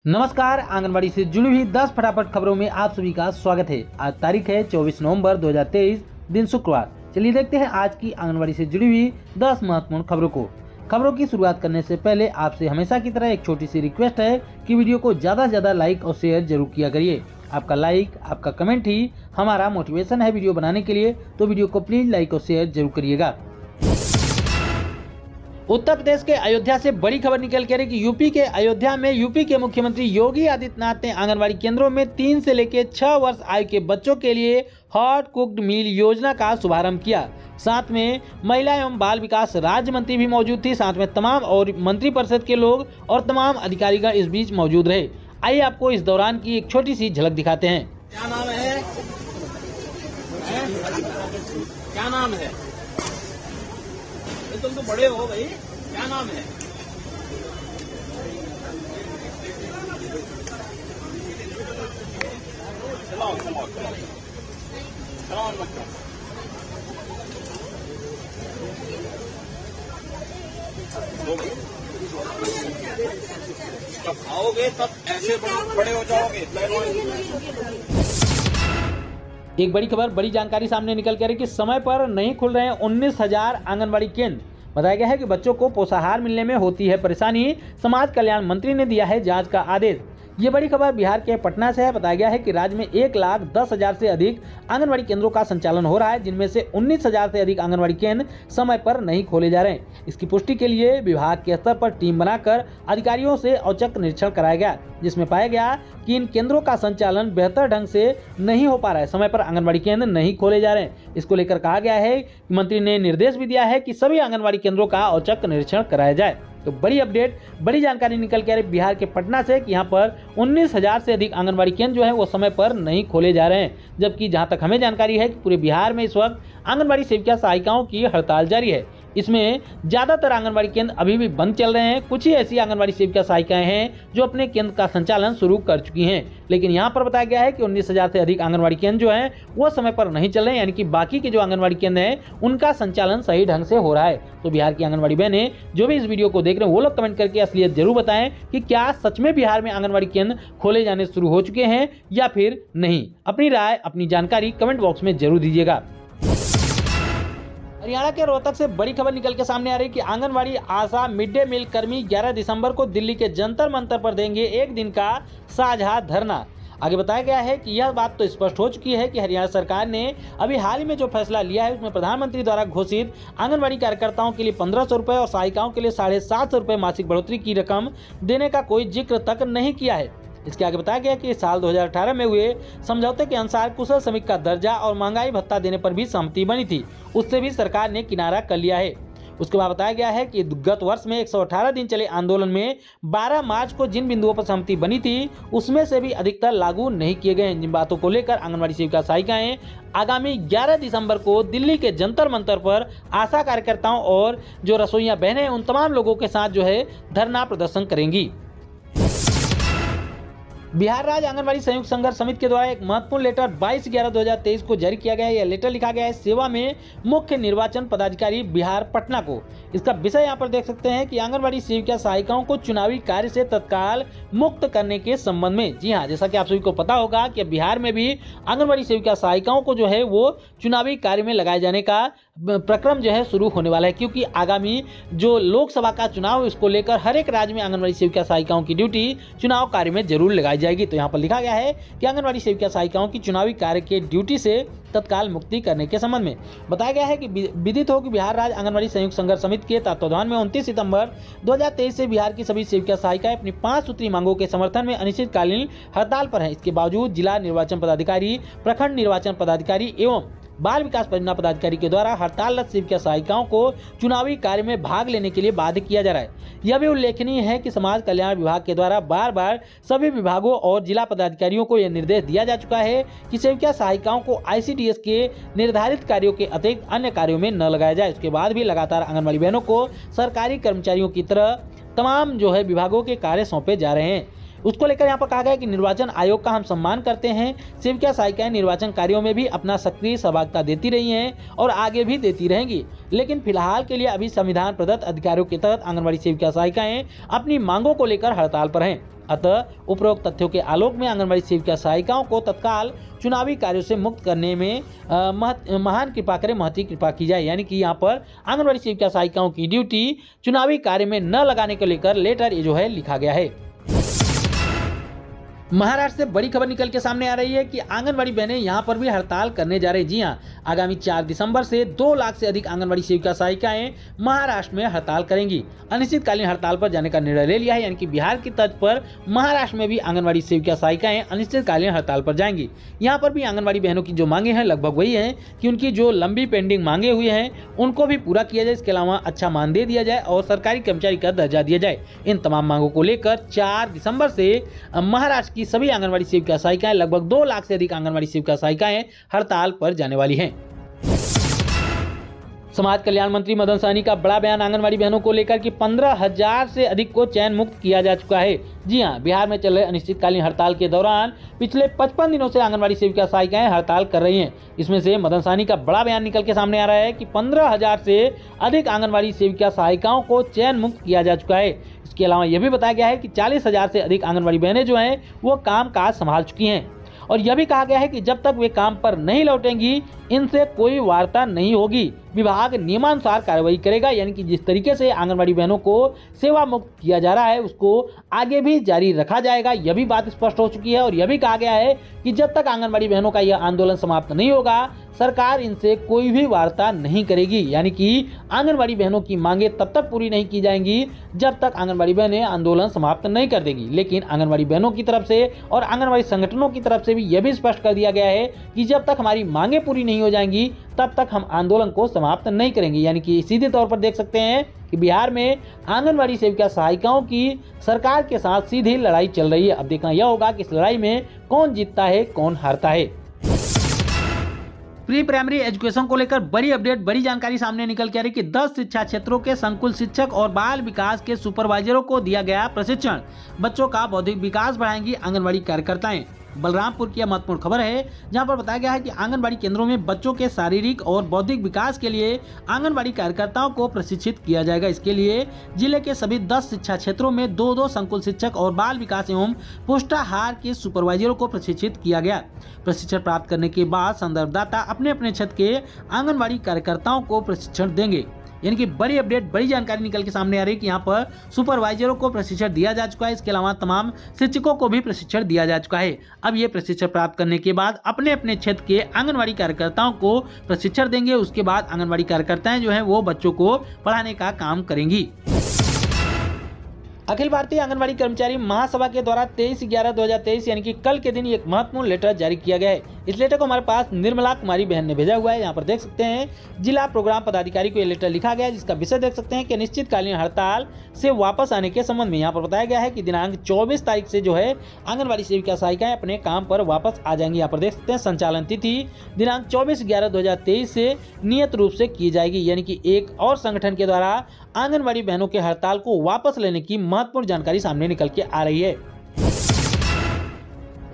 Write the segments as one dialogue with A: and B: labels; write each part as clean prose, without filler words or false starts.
A: नमस्कार, आंगनबाड़ी से जुड़ी हुई 10 फटाफट खबरों में आप सभी का स्वागत है। आज तारीख है 24 नवंबर 2023, दिन शुक्रवार। चलिए देखते हैं आज की आंगनबाड़ी से जुड़ी हुई 10 महत्वपूर्ण खबरों को। खबरों की शुरुआत करने से पहले आपसे हमेशा की तरह एक छोटी सी रिक्वेस्ट है कि वीडियो को ज्यादा से ज्यादा लाइक और शेयर जरूर किया करिए। आपका लाइक, आपका कमेंट ही हमारा मोटिवेशन है वीडियो बनाने के लिए, तो वीडियो को प्लीज लाइक और शेयर जरूर करिएगा। उत्तर प्रदेश के अयोध्या से बड़ी खबर निकल के रही कि यूपी के अयोध्या में यूपी के मुख्यमंत्री योगी आदित्यनाथ ने आंगनबाड़ी केंद्रों में 3 से लेकर 6 वर्ष आयु के बच्चों के लिए हॉट कुक्ड मील योजना का शुभारंभ किया। साथ में महिला एवं बाल विकास राज्य मंत्री भी मौजूद थी। साथ में तमाम और मंत्रिपरिषद के लोग और तमाम अधिकारीगण इस बीच मौजूद रहे। आइए आपको इस दौरान की एक छोटी सी झलक दिखाते हैं।
B: क्या नाम है? क्या नाम है? तुम तो बड़े हो भाई, क्या नाम है? चलाओ चलाओ चलाओ चलाओ बच्चों। जब खाओगे तब ऐसे बड़े हो जाओगे।
A: एक बड़ी खबर, बड़ी जानकारी सामने निकल कर कि समय पर नहीं खुल रहे हैं 19,000 आंगनबाड़ी केंद्र। बताया गया है कि बच्चों को पोषाहार मिलने में होती है परेशानी, समाज कल्याण मंत्री ने दिया है जांच का आदेश। ये बड़ी खबर बिहार के पटना से है। बताया गया है कि राज्य में 1,10,000 से अधिक आंगनबाड़ी केंद्रों का संचालन हो रहा है, जिनमें से 19,000 से अधिक आंगनबाड़ी केंद्र समय पर नहीं खोले जा रहे हैं। इसकी पुष्टि के लिए विभाग के स्तर पर टीम बनाकर अधिकारियों से औचक निरीक्षण कराया गया, जिसमें पाया गया कि इन केंद्रों का संचालन बेहतर ढंग से नहीं हो पा रहा है, समय पर आंगनबाड़ी केंद्र नहीं खोले जा रहे हैं। इसको लेकर कहा गया है कि मंत्री ने निर्देश भी दिया है कि सभी आंगनबाड़ी केंद्रों का औचक निरीक्षण कराया जाए। तो बड़ी अपडेट, बड़ी जानकारी निकल के आ रही बिहार के पटना से कि यहाँ पर 19,000 से अधिक आंगनबाड़ी केंद्र जो है वो समय पर नहीं खोले जा रहे हैं। जबकि जहाँ तक हमें जानकारी है कि पूरे बिहार में इस वक्त आंगनबाड़ी सेविका सहायिकाओं की हड़ताल जारी है। इसमें ज्यादातर आंगनबाड़ी केंद्र अभी भी बंद चल रहे हैं। कुछ ही ऐसी आंगनबाड़ी सेविका सहायिकाएं हैं जो अपने केंद्र का संचालन शुरू कर चुकी हैं, लेकिन यहाँ पर बताया गया है कि 19,000 से अधिक आंगनबाड़ी केंद्र जो हैं वो समय पर नहीं चल रहे हैं, यानी कि बाकी के जो आंगनबाड़ी केंद्र हैं उनका संचालन सही ढंग से हो रहा है। तो बिहार की आंगनबाड़ी बहनें जो भी इस वीडियो को देख रहे हैं वो लोग कमेंट करके असलियत जरूर बताएं कि क्या सच में बिहार में आंगनबाड़ी केंद्र खोले जाने शुरू हो चुके हैं या फिर नहीं। अपनी राय, अपनी जानकारी कमेंट बॉक्स में जरूर दीजिएगा। हरियाणा के रोहतक से बड़ी खबर निकल के सामने आ रही कि आंगनवाड़ी आशा मिड डे मील कर्मी 11 दिसंबर को दिल्ली के जंतर मंतर पर देंगे एक दिन का साझा धरना। आगे बताया गया है कि यह बात तो स्पष्ट हो चुकी है कि हरियाणा सरकार ने अभी हाल ही में जो फैसला लिया है उसमें प्रधानमंत्री द्वारा घोषित आंगनबाड़ी कार्यकर्ताओं के लिए 1,500 रुपये और सहायिकाओं के लिए 750 रुपये मासिक बढ़ोतरी की रकम देने का कोई जिक्र तक नहीं किया है। इसके आगे बताया गया कि साल 2018 में हुए समझौते के अनुसार कुशल श्रमिक का दर्जा और महंगाई भत्ता देने पर भी सहमति बनी थी, उससे भी सरकार ने किनारा कर लिया है। उसके बाद बताया गया है कि गत वर्ष में 118 दिन चले आंदोलन में 12 मार्च को जिन बिंदुओं पर सहमति बनी थी उसमें से भी अधिकतर लागू नहीं किए गए हैं। जिन बातों को लेकर आंगनबाड़ी सेविका सहायिकाएं आगामी 11 दिसंबर को दिल्ली के जंतर मंतर पर आशा कार्यकर्ताओं और जो रसोइया बहनें हैं उन तमाम लोगों के साथ जो है धरना प्रदर्शन करेंगी। बिहार राज्य आंगनबाड़ी संयुक्त संघर्ष समिति के द्वारा एक महत्वपूर्ण लेटर 22/11/2023 को जारी किया गया है। यह लेटर लिखा गया है सेवा में मुख्य निर्वाचन पदाधिकारी बिहार पटना को। इसका विषय यहाँ पर देख सकते हैं कि आंगनबाड़ी सेविका सहायिकाओं को चुनावी कार्य से तत्काल मुक्त करने के संबंध में। जी हाँ, जैसा कि आप सभी को पता होगा कि बिहार में भी आंगनबाड़ी सेविका सहायिकाओं को जो है वो चुनावी कार्य में लगाए जाने का प्रक्रम जो है शुरू होने वाला है, क्योंकि आगामी जो लोकसभा का चुनाव इसको लेकर हर एक राज्य में आंगनबाड़ी सेविका सहायिकाओं की ड्यूटी चुनाव कार्य में जरूर लगाई जाएगी। तो यहाँ पर लिखा गया है कि आंगनबाड़ी सेविका सहायिकाओं की चुनावी कार्य के ड्यूटी से तत्काल मुक्ति करने के संबंध में बताया गया है कि विदित हो कि बिहार राज्य आंगनबाड़ी संयुक्त संघर्ष समिति के तत्वावधान में 29 सितंबर 2023 से बिहार की सभी सेविका सहायिकाएं अपनी 5 सूत्री मांगों के समर्थन में अनिश्चितकालीन हड़ताल पर हैं। इसके बावजूद जिला निर्वाचन पदाधिकारी, प्रखंड निर्वाचन पदाधिकारी एवं बाल विकास परियोजना पदाधिकारी के द्वारा हड़तालरत सेविका सहायिकाओं को चुनावी कार्य में भाग लेने के लिए बाध्य किया जा रहा है। यह भी उल्लेखनीय है कि समाज कल्याण विभाग के द्वारा बार बार सभी विभागों और जिला पदाधिकारियों को यह निर्देश दिया जा चुका है कि सेविका सहायिकाओं को ICDS के निर्धारित कार्यों के अतिरिक्त अन्य कार्यों में न लगाया जाए। उसके बाद भी लगातार आंगनबाड़ी बहनों को सरकारी कर्मचारियों की तरह तमाम जो है विभागों के कार्य सौंपे जा रहे हैं। उसको लेकर यहाँ पर कहा गया है कि निर्वाचन आयोग का हम सम्मान करते हैं। सेविका सहायिकाएं निर्वाचन कार्यों में भी अपना सक्रिय सहभागिता देती रही हैं और आगे भी देती रहेंगी, लेकिन फिलहाल के लिए अभी संविधान प्रदत्त अधिकारों के तहत आंगनबाड़ी सेविका सहायिकाएं अपनी मांगों को लेकर हड़ताल पर हैं। अतः उपरोक्त तथ्यों के आलोक में आंगनबाड़ी सेविका सहायिकाओं को तत्काल चुनावी कार्यों से मुक्त करने में महान कृपा करें, महती कृपा की जाए। यानी कि यहाँ पर आंगनबाड़ी सेविका सहायिकाओं की ड्यूटी चुनावी कार्य में न लगाने को लेकर लेटर ये जो है लिखा गया है। महाराष्ट्र से बड़ी खबर निकल के सामने आ रही है कि आंगनबाड़ी बहनें यहां पर भी हड़ताल करने जा रही। जी हां, आगामी 4 दिसंबर से 2 लाख से अधिक आंगनबाड़ी सेविका सहायिकाएं महाराष्ट्र में हड़ताल करेंगी। अनिश्चितकालीन हड़ताल पर जाने का निर्णय ले लिया है। यानी कि बिहार की तर्ज पर महाराष्ट्र में भी आंगनबाड़ी सेविका सहायिकाएं अनिश्चितकालीन हड़ताल पर जाएंगी। यहाँ पर भी आंगनबाड़ी बहनों की जो मांगे हैं लगभग वही है कि उनकी जो लंबी पेंडिंग मांगे हुए हैं उनको भी पूरा किया जाए। इसके अलावा अच्छा मानदेय दिया जाए और सरकारी कर्मचारी का दर्जा दिया जाए। इन तमाम मांगों को लेकर 4 दिसंबर से महाराष्ट्र की सभी आंगनबाड़ी सेविका सहायिकाएं, लगभग 2 लाख से अधिक आंगनबाड़ी सेविका सहायिकाएं हड़ताल पर जाने वाली हैं। समाज कल्याण मंत्री मदन सहनी का बड़ा बयान आंगनबाड़ी बहनों को लेकर कि 15,000 से अधिक को चयन मुक्त किया जा चुका है। जी हां, बिहार में चल रहे अनिश्चितकालीन हड़ताल के दौरान पिछले 55 दिनों से आंगनबाड़ी सेविका सहायिकाएं हड़ताल कर रही हैं। इसमें से मदन सहनी का बड़ा बयान निकल के सामने आ रहा है कि 15,000 से अधिक आंगनबाड़ी सेविका सहायिकाओं को चयन मुक्त किया जा चुका है। इसके अलावा यह भी बताया गया है कि 40,000 से अधिक आंगनबाड़ी बहनें जो हैं वो काम काज संभाल चुकी हैं और यह भी कहा गया है कि जब तक वे काम पर नहीं लौटेंगी इनसे कोई वार्ता नहीं होगी। विभाग नियमानुसार कार्रवाई करेगा। यानी कि जिस तरीके से आंगनबाड़ी बहनों को सेवा मुक्त किया जा रहा है उसको आगे भी जारी रखा जाएगा। यह भी बात स्पष्ट हो चुकी है और यह भी कहा गया है कि जब तक आंगनबाड़ी बहनों का यह आंदोलन समाप्त नहीं होगा सरकार इनसे कोई भी वार्ता नहीं करेगी। यानी कि आंगनबाड़ी बहनों की मांगे तब तक पूरी नहीं की जाएंगी जब तक आंगनबाड़ी बहनें आंदोलन समाप्त नहीं कर देंगी। लेकिन आंगनबाड़ी बहनों की तरफ से और आंगनबाड़ी संगठनों की तरफ से भी यह भी स्पष्ट कर दिया गया है कि जब तक हमारी मांगे पूरी नहीं हो जाएंगी तब तक हम आंदोलन को समाप्त नहीं करेंगे। यानी कि सीधे तौर पर देख सकते हैं कि बिहार में आंगनबाड़ी सेविका सहायिकाओं की सरकार के साथ सीधी लड़ाई चल रही है। अब देखना यह होगा कि इस लड़ाई में कौन जीतता है कौन हारता है। प्री प्राइमरी एजुकेशन को लेकर बड़ी अपडेट, बड़ी जानकारी सामने निकल के आ रही कि 10 शिक्षा क्षेत्रों के संकुल शिक्षक और बाल विकास के सुपरवाइजरों को दिया गया प्रशिक्षण। बच्चों का बौद्धिक विकास बढ़ाएंगी आंगनबाड़ी कार्यकर्ताएं। बलरामपुर की यह महत्वपूर्ण खबर है जहां पर बताया गया है कि आंगनबाड़ी केंद्रों में बच्चों के शारीरिक और बौद्धिक विकास के लिए आंगनबाड़ी कार्यकर्ताओं को प्रशिक्षित किया जाएगा। इसके लिए जिले के सभी 10 शिक्षा क्षेत्रों में 2-2 संकुल शिक्षक और बाल विकास एवं पुष्टाहार के सुपरवाइजरों को प्रशिक्षित किया गया। प्रशिक्षण प्राप्त करने के बाद संदर्भदाता अपने अपने क्षेत्र के आंगनबाड़ी कार्यकर्ताओं को प्रशिक्षण देंगे। यानी कि बड़ी अपडेट, बड़ी जानकारी निकल के सामने आ रही है कि यहाँ पर सुपरवाइजरों को प्रशिक्षण दिया जा चुका है। इसके अलावा तमाम शिक्षकों को भी प्रशिक्षण दिया जा चुका है। अब ये प्रशिक्षण प्राप्त करने के बाद अपने अपने क्षेत्र के आंगनबाड़ी कार्यकर्ताओं को प्रशिक्षण देंगे। उसके बाद आंगनबाड़ी कार्यकर्ताएं जो है वो बच्चों को पढ़ाने का काम करेंगी। अखिल भारतीय आंगनबाड़ी कर्मचारी महासभा के द्वारा 23/11/2023 यानी कि कल के दिन एक महत्वपूर्ण लेटर जारी किया गया है। इस लेटर को हमारे पास निर्मला कुमारी बहन ने भेजा हुआ है। यहाँ पर देख सकते हैं जिला प्रोग्राम पदाधिकारी को यह लेटर लिखा गया है जिसका विषय देख सकते हैं कि अनिश्चितकालीन हड़ताल से वापस आने के संबंध में। यहाँ पर बताया गया है कि दिनांक 24 तारीख से जो है आंगनबाड़ी सेविका सहायिकाएं अपने काम पर वापस आ जाएंगी। यहाँ पर देख सकते हैं संचालन तिथि दिनांक 24/11/2023 से नियत रूप से की जाएगी। यानी कि एक और संगठन के द्वारा आंगनबाड़ी बहनों के हड़ताल को वापस लेने की महत्वपूर्ण जानकारी सामने निकल के आ रही है।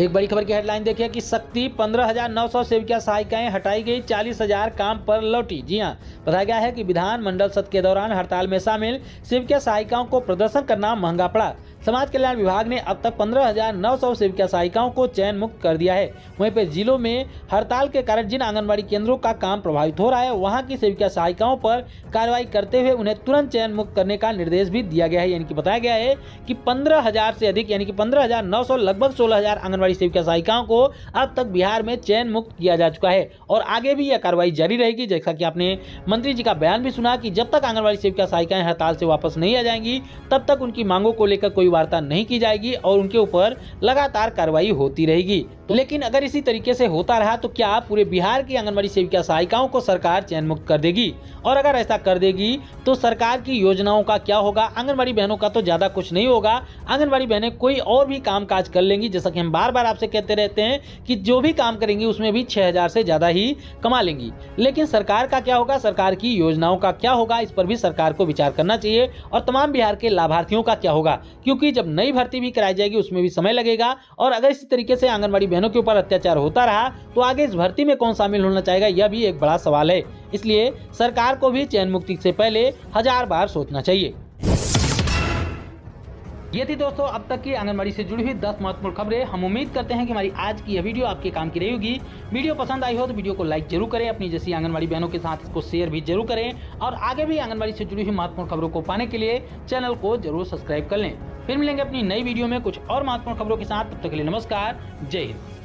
A: एक बड़ी खबर की हेडलाइन देखिए कि शक्ति 15,900 सेविका सहायिकाएं हटाई गई, 40,000 काम पर लौटी। जी हां, बताया गया है कि विधानमंडल सत्र के दौरान हड़ताल में शामिल सेविका सहायिकाओं को प्रदर्शन करना महंगा पड़ा। समाज कल्याण विभाग ने अब तक 15,900 सेविका सहायिकाओं को चयन मुक्त कर दिया है। वहीं पे जिलों में हड़ताल के कारण जिन आंगनबाड़ी केंद्रों का काम प्रभावित हो रहा है वहां की सेविका सहायिकाओं पर कार्रवाई करते हुए उन्हें तुरंत चयन मुक्त करने का निर्देश भी दिया गया है। यानी कि बताया गया है कि 15,000 से अधिक यानी कि 15,900 लगभग 16,000 आंगनबाड़ी सेविका सहायिकाओं को अब तक बिहार में चयन मुक्त किया जा चुका है और आगे भी यह कार्रवाई जारी रहेगी। जैसा कि आपने मंत्री जी का बयान भी सुना कि जब तक आंगनबाड़ी सेविका सहायिकाएं हड़ताल से वापस नहीं आ जाएंगी तब तक उनकी मांगों को लेकर कोई वार्ता नहीं की जाएगी और उनके ऊपर लगातार कार्रवाई होती रहेगी। लेकिन अगर इसी तरीके से होता रहा तो क्या पूरे बिहार की आंगनबाड़ी सेविका सहायिकाओं को सरकार चयन मुक्त कर देगी? और अगर ऐसा कर देगी तो सरकार की योजनाओं का क्या होगा? आंगनबाड़ी बहनों का तो ज्यादा कुछ नहीं होगा, आंगनबाड़ी बहनें कोई और भी काम काज कर लेंगी। जैसा कि हम बार बार आपसे कहते रहते हैं कि जो भी काम करेंगी उसमें भी 6,000 से ज्यादा ही कमा लेंगी। लेकिन सरकार का क्या होगा, सरकार की योजनाओं का क्या होगा, इस पर भी सरकार को विचार करना चाहिए। और तमाम बिहार के लाभार्थियों का क्या होगा, क्योंकि जब नई भर्ती भी कराई जाएगी उसमें भी समय लगेगा। और अगर इसी तरीके से आंगनबाड़ी बहनों के ऊपर अत्याचार होता रहा तो आगे इस भर्ती में कौन शामिल होना चाहेगा, यह भी एक बड़ा सवाल है। इसलिए सरकार को भी चयन मुक्ति से पहले 1000 बार सोचना चाहिए। ये थी दोस्तों अब तक की आंगनबाड़ी से जुड़ी हुई 10 महत्वपूर्ण खबरें। हम उम्मीद करते हैं कि हमारी आज की यह वीडियो आपके काम की रही होगी। वीडियो पसंद आई हो तो वीडियो को लाइक जरूर करें, अपनी जैसी आंगनबाड़ी बहनों के साथ इसको शेयर भी जरूर करें और आगे भी आंगनबाड़ी से जुड़ी हुई महत्वपूर्ण खबरों को पाने के लिए चैनल को जरूर सब्सक्राइब कर लें। फिर मिलेंगे अपनी नई वीडियो में कुछ और महत्वपूर्ण खबरों के साथ। तब तक के लिए नमस्कार, जय हिंद।